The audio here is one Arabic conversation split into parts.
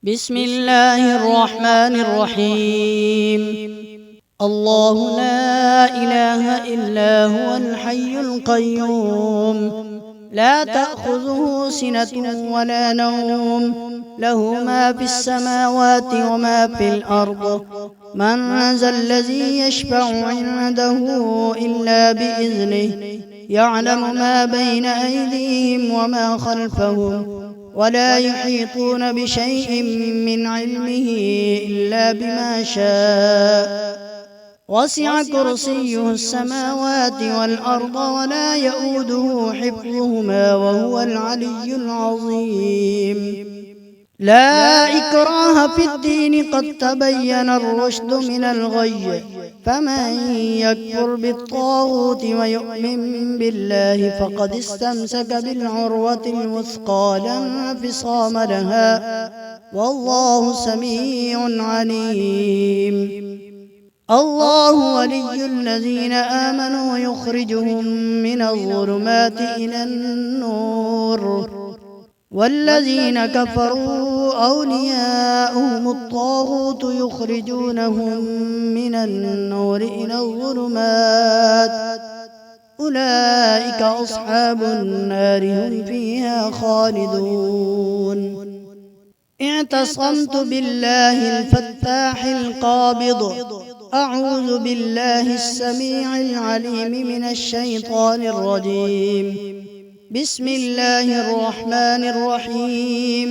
بسم الله الرحمن الرحيم. الله لا إله إلا هو الحي القيوم، لا تأخذه سنة ولا نوم، له ما في السماوات وما في الأرض. من ذا الذي يشفع عنده إلا بإذنه، يعلم ما بين أيديهم وما خلفهم، ولا يحيطون بشيء من علمه إلا بما شاء. وسع كرسيه السماوات والأرض ولا يئوده حفظهما وهو العلي العظيم. لا إكراه في الدين، قد تبين الرشد من الغي، فمن يكفر بالطاغوت ويؤمن بالله فقد استمسك بالعروة الوثقى لا انفصام لها، والله سميع عليم. الله ولي الذين آمنوا يخرجهم من الظلمات إلى النور، والذين كفروا أولياؤهم الطاغوت يخرجونهم من النور إلى الظلمات، أولئك أصحاب النار هم فيها خالدون. اعتصمت بالله الفتاح القابض، أعوذ بالله السميع العليم من الشيطان الرجيم. بسم الله الرحمن الرحيم.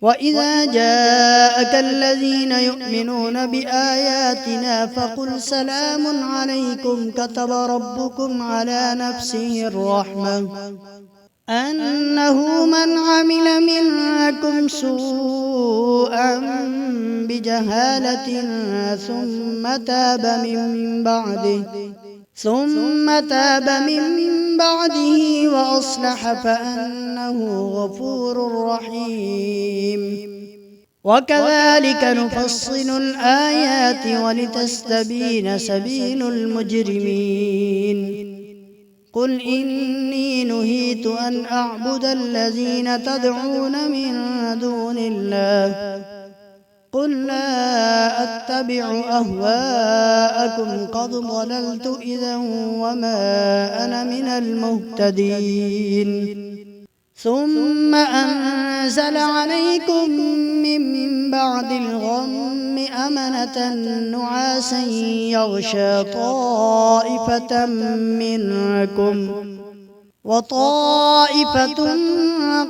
وإذا جاءك الذين يؤمنون بآياتنا فقل سلام عليكم، كتب ربكم على نفسه الرحمة أنه من عمل منكم سوءا بجهالة ثم تاب من بعده وأصلح فأنه غفور رحيم. وكذلك نفصل الآيات ولتستبين سبيل المجرمين. قل إني نهيت أن أعبد الذين تدعون من دون الله، قل لا أتبع أهواءكم قد ضللت إذا وما أنا من المهتدين. ثم أنزل عليكم من بعد الغم أمنة نعاسا يغشى طائفة منكم، وطائفة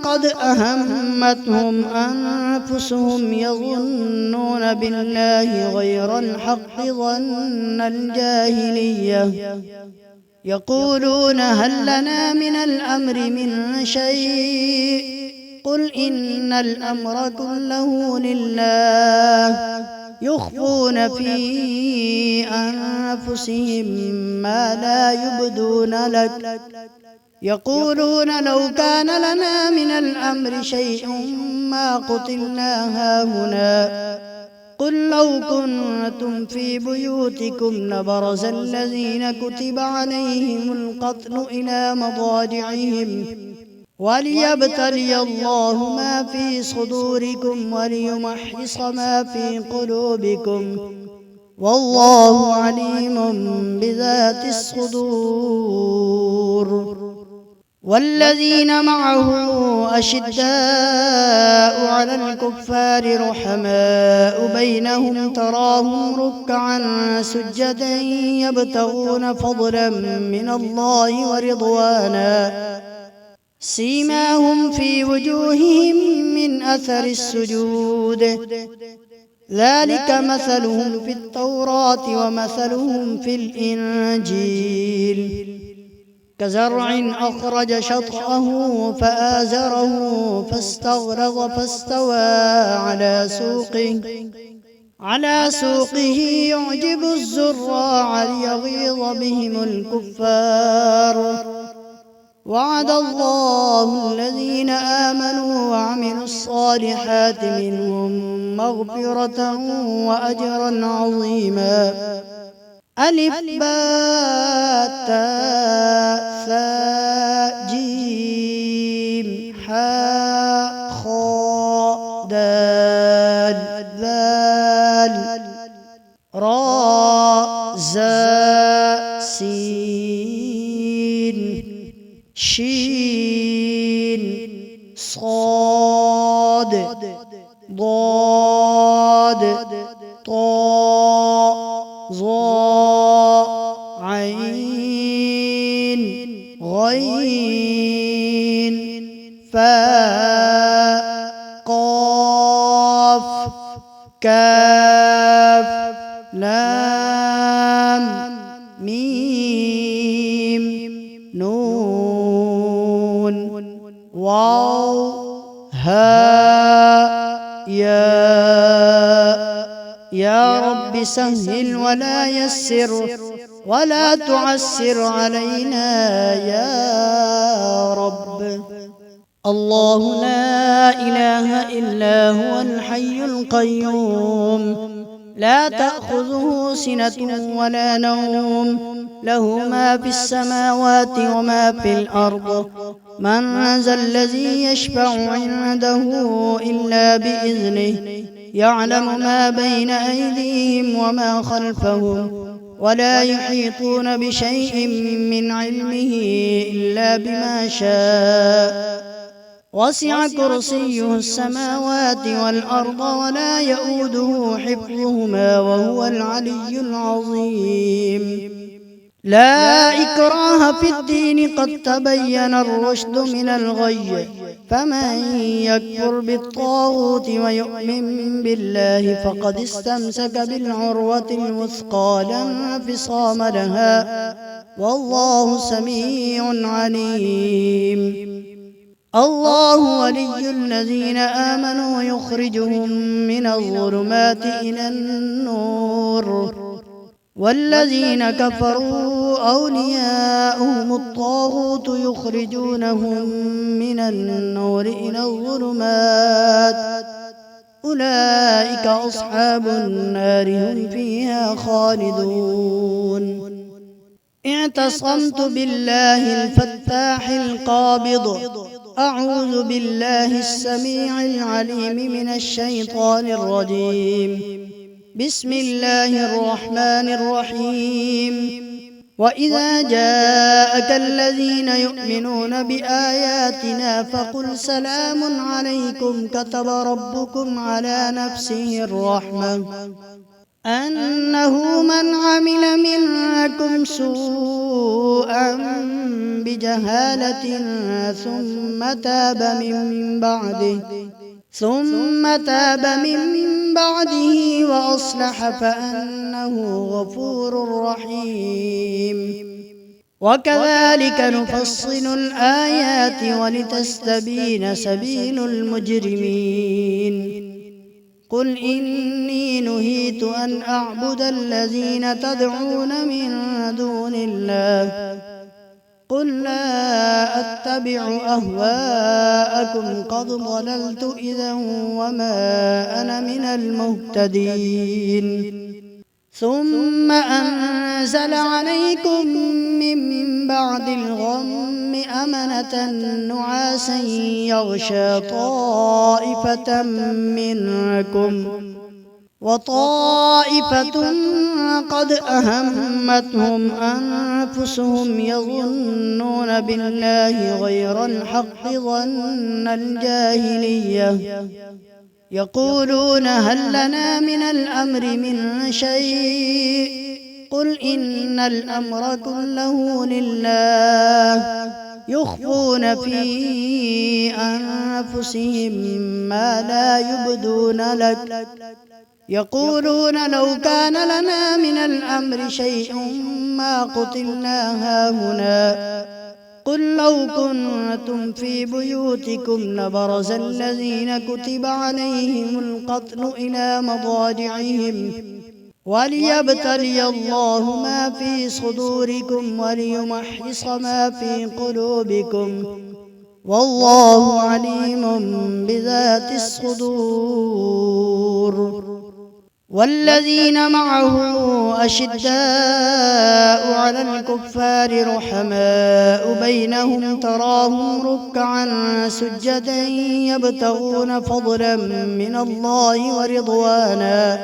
قد أهمتهم أنفسهم يظنون بالله غير الحق ظن الجاهلية، يقولون هل لنا من الأمر من شيء، قل إن الأمر كله لله، يخفون في أنفسهم ما لا يبدون لك، يقولون لو كان لنا من الأمر شيء ما قتلنا هاهنا، قل لو كنتم في بيوتكم لبرز الذين كتب عليهم القتل إلى مضاجعهم، وليبتلي الله ما في صدوركم وليمحص ما في قلوبكم، والله عليم بذات الصدور. والذين معه أشداء على الكفار رحماء بينهم، تراهم ركعا سجدا يبتغون فضلا من الله ورضوانا، سيماهم في وجوههم من أثر السجود، ذلك مثلهم في التوراة ومثلهم في الإنجيل، كزرع أخرج شطأه فآزره فاستغلظ فاستوى على سوقه يعجب الزراع ليغيظ بهم الكفار. وعد الله الذين آمنوا وعملوا الصالحات منهم مغفرة وأجرا عظيما. ألف باء تاء ثاء جيم حاء خاء دال ذال راء زاء سين شين صاد ضاد طاء ظاء عين غين فاء قاف كاف لام ميم نون واو هاء يا رب سهل ولا يسر ولا تعسر علينا يا رب. الله لا إله إلا هو الحي القيوم لا تأخذه سنة ولا نوم له ما في السماوات وما في الأرض من ذا الذي يشفع عنده إلا بإذنه يعلم ما بين أيديهم وما خلفهم ولا يحيطون بشيء من علمه إلا بما شاء وسع كرسيه السماوات والأرض ولا يؤوده حفظهما وهو العلي العظيم. لا إكراه في الدين قد تبين الرشد من الغي فمن يكفر بالطاغوت ويؤمن بالله فقد استمسك بالعروة الوثقى لا انفصام لها والله سميع عليم. الله ولي الذين آمنوا يخرجهم من الظلمات إلى النور والذين كفروا أولياؤهم الطاغوت يخرجونهم من النور إلى الظلمات أولئك أصحاب النار هم فيها خالدون. اعتصمت بالله الفتاح القابض أعوذ بالله السميع العليم من الشيطان الرجيم. بسم الله الرحمن الرحيم. وإذا جاءك الذين يؤمنون بآياتنا فقل سلام عليكم كتب ربكم على نفسه الرحمة أنه من عمل منكم سوءا بجهالة ثم تاب من بعده وأصلح فأنه غفور رحيم. وكذلك نفصل الآيات ولتستبين سبيل المجرمين. قل إني نهيت أن أعبد الذين تدعون من دون الله قل لا أتبع أهواءكم قد ضللت إذا وما أنا من المهتدين. ثم أنزل عليكم من بعد الغم أمنة نعاسا يغشى طائفة منكم وطائفة قد أهمتهم أنفسهم يظنون بالله غير الحق ظن الجاهلية يقولون هل لنا من الأمر من شيء قل إن الأمر كله لله يخفون في أنفسهم ما لا يبدون لك يقولون لو كان لنا من الأمر شيء ما قتلنا هاهنا قل لو كنتم في بيوتكم لبرز الذين كتب عليهم القتل إلى مضاجعهم وليبتلي الله ما في صدوركم وليمحص ما في قلوبكم والله عليم بذات الصدور. والذين معه أشداء على الكفار رحماء بينهم تراهم ركعا سجدا يبتغون فضلا من الله ورضوانا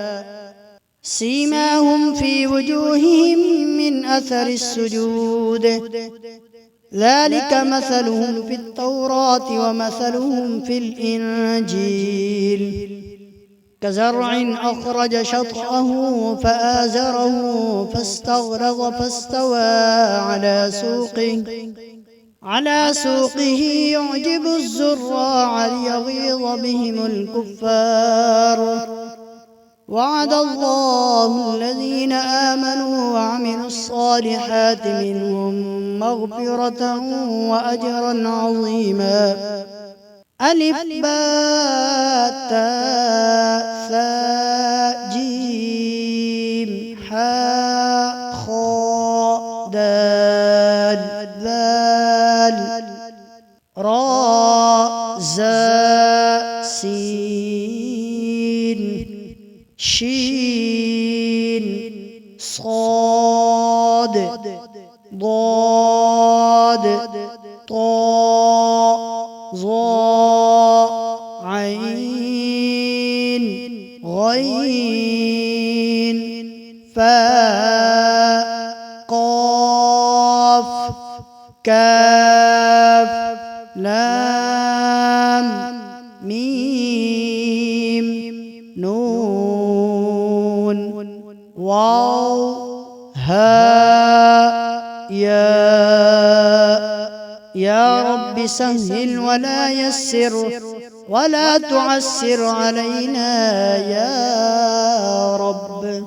سيماهم في وجوههم من أثر السجود ذلك مثلهم في التوراة ومثلهم في الإنجيل كزرع أخرج شطأه فآزره فاستغلظ فاستوى على سوقه يعجب الزراع ليغيظ بهم الكفار وعد الله الذين آمنوا وعملوا الصالحات منهم مغفرة وأجرا عظيما ألف باء تاء ثاء جيم حاء خاء دال ذال راء زاء سين شين صاد ضاد طاء ظاء عين غين فاء قاف كاف لام ميم نون واو هاء يا رب سهل ولا يسر ولا تعسر علينا يا رب.